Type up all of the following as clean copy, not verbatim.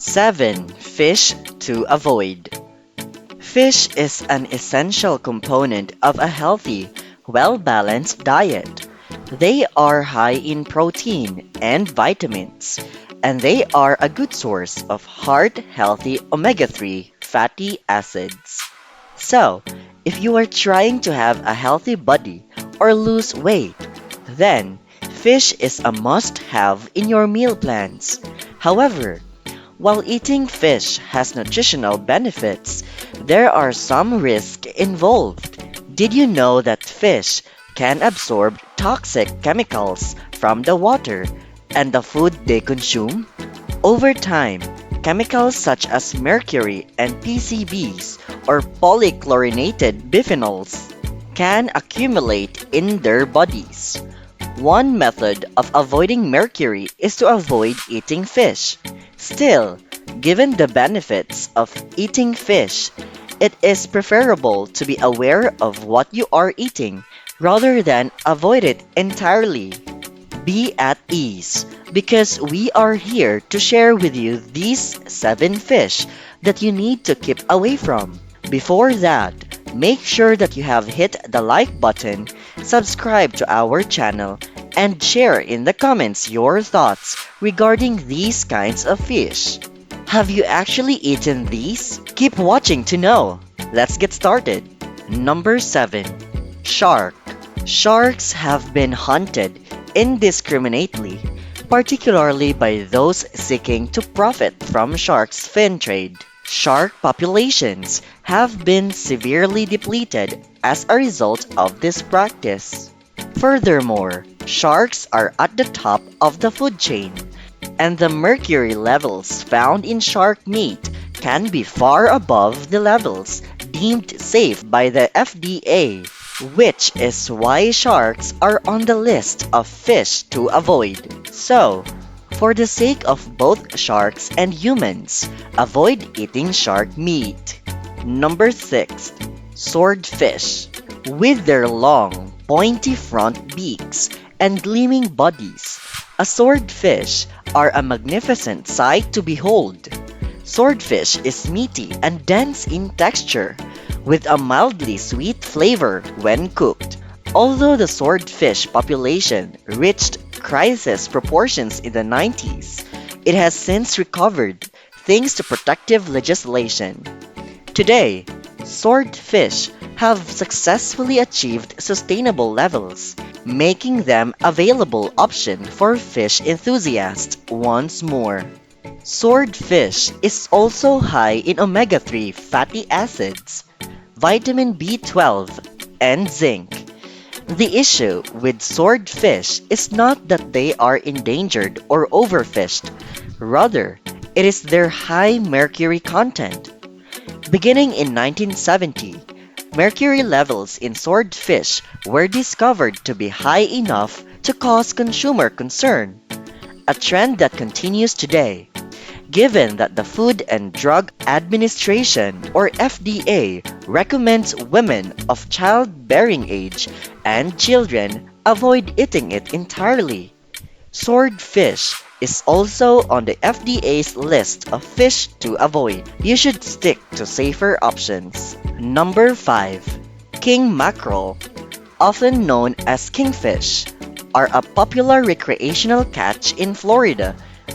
7. Fish to avoid. Fish is an essential component of a healthy, well-balanced diet. They are high in protein and vitamins, and they are a good source of heart-healthy omega-3 fatty acids. So, if you are trying to have a healthy body or lose weight, then fish is a must-have in your meal plans. However, while eating fish has nutritional benefits, there are some risks involved. Did you know that fish can absorb toxic chemicals from the water and the food they consume? Over time, chemicals such as mercury and PCBs or polychlorinated biphenyls can accumulate in their bodies. One method of avoiding mercury is to avoid eating fish. Still, given the benefits of eating fish, it is preferable to be aware of what you are eating rather than avoid it entirely. Be at ease because we are here to share with you these 7 fish that you need to keep away from. Before that, make sure that you have hit the like button, subscribe to our channel, and share in the comments your thoughts regarding these kinds of fish. Have you actually eaten these? Keep watching to know. Let's get started. Number 7. Shark. Sharks have been hunted indiscriminately, particularly by those seeking to profit from sharks' fin trade. Shark populations have been severely depleted as a result of this practice. Furthermore, sharks are at the top of the food chain, and the mercury levels found in shark meat can be far above the levels deemed safe by the FDA, which is why sharks are on the list of fish to avoid. So, for the sake of both sharks and humans, avoid eating shark meat. Number 6. Swordfish. With their long, pointy front beaks and gleaming bodies, a swordfish are a magnificent sight to behold. Swordfish is meaty and dense in texture, with a mildly sweet flavor when cooked. Although the swordfish population reached crisis proportions in the 90s, it has since recovered thanks to protective legislation. Today, swordfish have successfully achieved sustainable levels, making them available option for fish enthusiasts once more. Swordfish is also high in omega-3 fatty acids, vitamin B12, and zinc. The issue with swordfish is not that they are endangered or overfished, rather, it is their high mercury content. Beginning in 1970, mercury levels in swordfish were discovered to be high enough to cause consumer concern, a trend that continues today. Given that the Food and Drug Administration or FDA recommends women of childbearing age and children avoid eating it entirely. Swordfish is also on the FDA's list of fish to avoid. You should stick to safer options. Number 5. King mackerel, often known as kingfish, are a popular recreational catch in Florida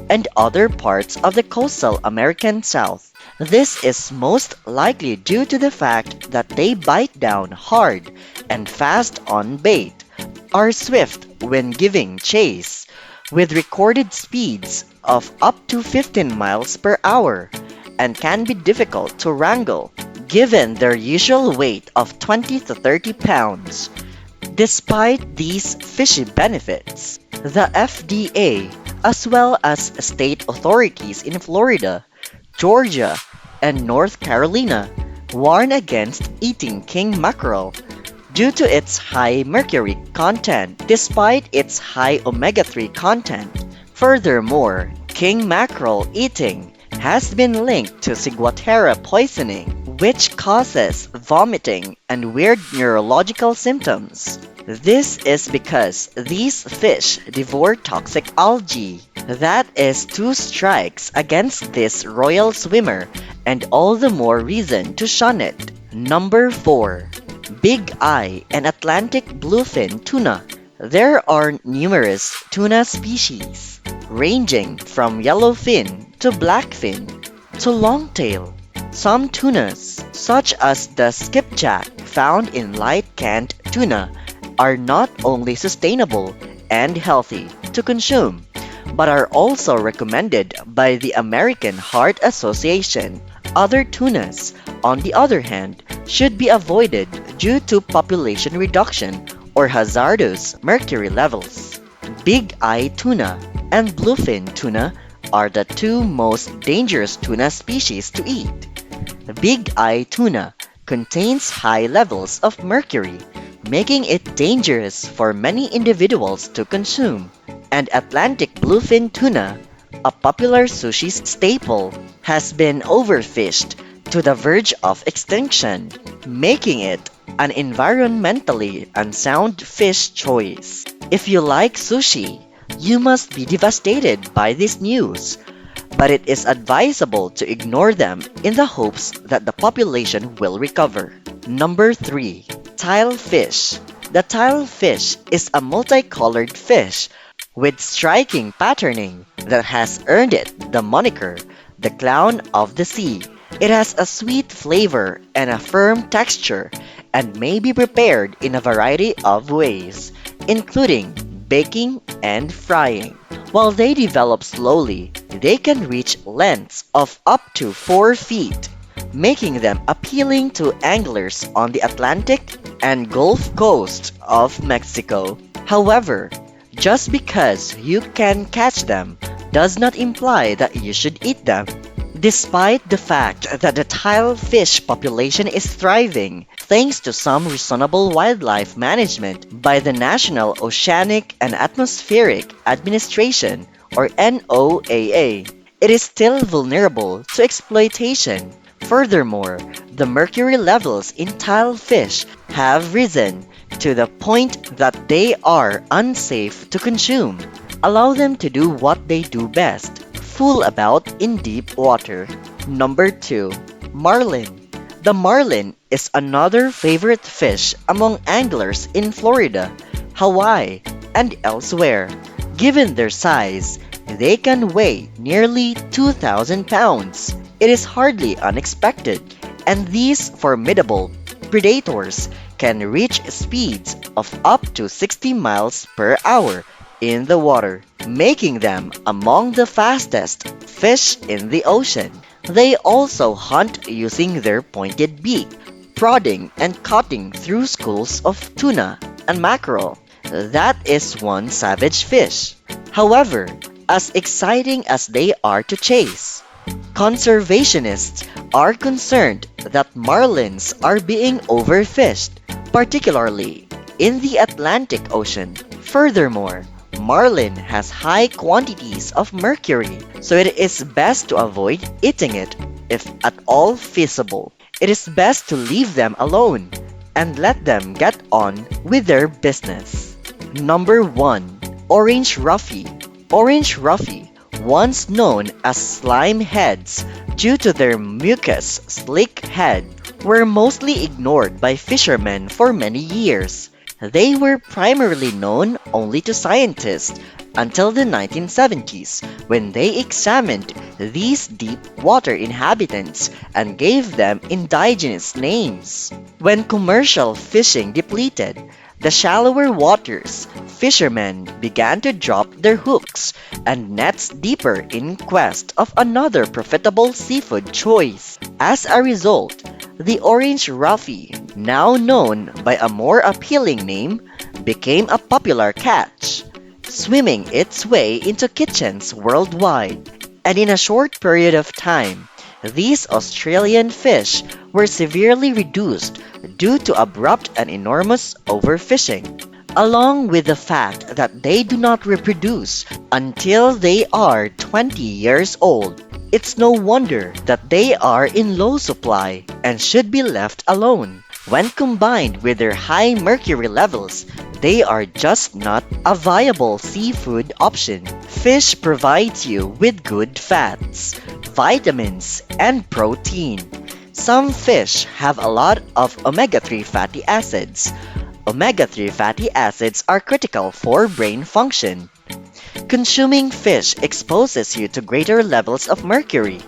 and other parts of the coastal American South. This is most likely due to the fact that they bite down hard and fast on bait, are swift when giving chase, with recorded speeds of up to 15 miles per hour, and can be difficult to wrangle, given their usual weight of 20 to 30 pounds. Despite these fishy benefits, the FDA, as well as state authorities in Florida, Georgia, and North Carolina, warn against eating king mackerel due to its high mercury content despite its high omega-3 content. Furthermore, king mackerel eating has been linked to ciguatera poisoning, which causes vomiting and weird neurological symptoms. This is because these fish devour toxic algae. That is two strikes against this royal swimmer, and all the more reason to shun it. Number 4. Big Eye and Atlantic Bluefin Tuna. There are numerous tuna species, ranging from yellowfin to blackfin to longtail. Some tunas, such as the skipjack found in light canned tuna, are not only sustainable and healthy to consume, but are also recommended by the American Heart Association. Other tunas, on the other hand, should be avoided due to population reduction or hazardous mercury levels. Big eye tuna and bluefin tuna are the two most dangerous tuna species to eat. Big eye tuna contains high levels of mercury, making it dangerous for many individuals to consume. And Atlantic bluefin tuna, a popular sushi staple, has been overfished to the verge of extinction, making it an environmentally unsound fish choice. If you like sushi, you must be devastated by this news, but it is advisable to ignore them in the hopes that the population will recover. Number 3. Tilefish. The tilefish is a multicolored fish with striking patterning that has earned it the moniker, the clown of the sea. It has a sweet flavor and a firm texture and may be prepared in a variety of ways, including baking and frying. While they develop slowly, they can reach lengths of up to 4 feet, making them appealing to anglers on the Atlantic and Gulf Coast of Mexico. However, just because you can catch them does not imply that you should eat them. Despite the fact that the tilefish population is thriving thanks to some reasonable wildlife management by the National Oceanic and Atmospheric Administration or NOAA, it is still vulnerable to exploitation. Furthermore, the mercury levels in tilefish have risen to the point that they are unsafe to consume. Allow them to do what they do best, fool about in deep water. Number 2. Marlin. The marlin is another favorite fish among anglers in Florida, Hawaii, and elsewhere. Given their size, they can weigh nearly 2,000 pounds. It is hardly unexpected, and these formidable predators can reach speeds of up to 60 miles per hour in the water, making them among the fastest fish in the ocean. They also hunt using their pointed beak, prodding and cutting through schools of tuna and mackerel. That is one savage fish. However, as exciting as they are to chase, conservationists are concerned that marlins are being overfished, particularly in the Atlantic Ocean. Furthermore, marlin has high quantities of mercury, so it is best to avoid eating it if at all feasible. It is best to leave them alone and let them get on with their business. Number 1. Orange Roughy. Orange Roughy, once known as slime heads due to their mucus slick head, were mostly ignored by fishermen for many years. They were primarily known only to scientists until the 1970s, when they examined these deep water inhabitants and gave them indigenous names. When commercial fishing depleted the shallower waters, fishermen began to drop their hooks and nets deeper in quest of another profitable seafood choice. As a result, the orange roughy, now known by a more appealing name, became a popular catch, swimming its way into kitchens worldwide. And in a short period of time, these Australian fish were severely reduced due to abrupt and enormous overfishing, along with the fact that they do not reproduce until they are 20 years old. It's no wonder that they are in low supply and should be left alone. When combined with their high mercury levels, They are just not a viable seafood option. Fish provides you with good fats, vitamins, and protein. Some fish have a lot of omega-3 fatty acids. Omega-3 fatty acids are critical for brain function. Consuming fish exposes you to greater levels of mercury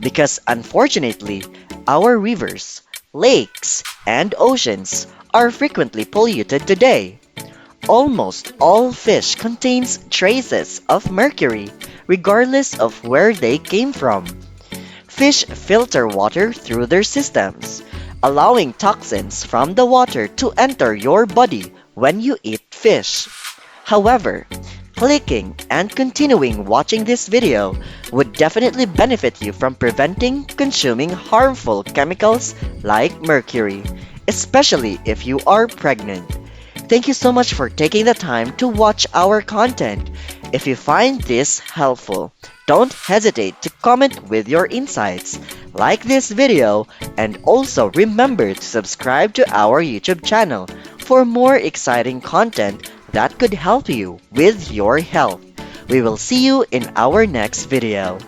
because unfortunately, our rivers, lakes, and oceans are frequently polluted today. Almost all fish contains traces of mercury, regardless of where they came from. Fish filter water through their systems, allowing toxins from the water to enter your body when you eat fish. However, clicking and continuing watching this video would definitely benefit you from preventing consuming harmful chemicals like mercury, especially if you are pregnant. Thank you so much for taking the time to watch our content. If you find this helpful, don't hesitate to comment with your insights, like this video, and also remember to subscribe to our YouTube channel for more exciting content that could help you with your health. We will see you in our next video.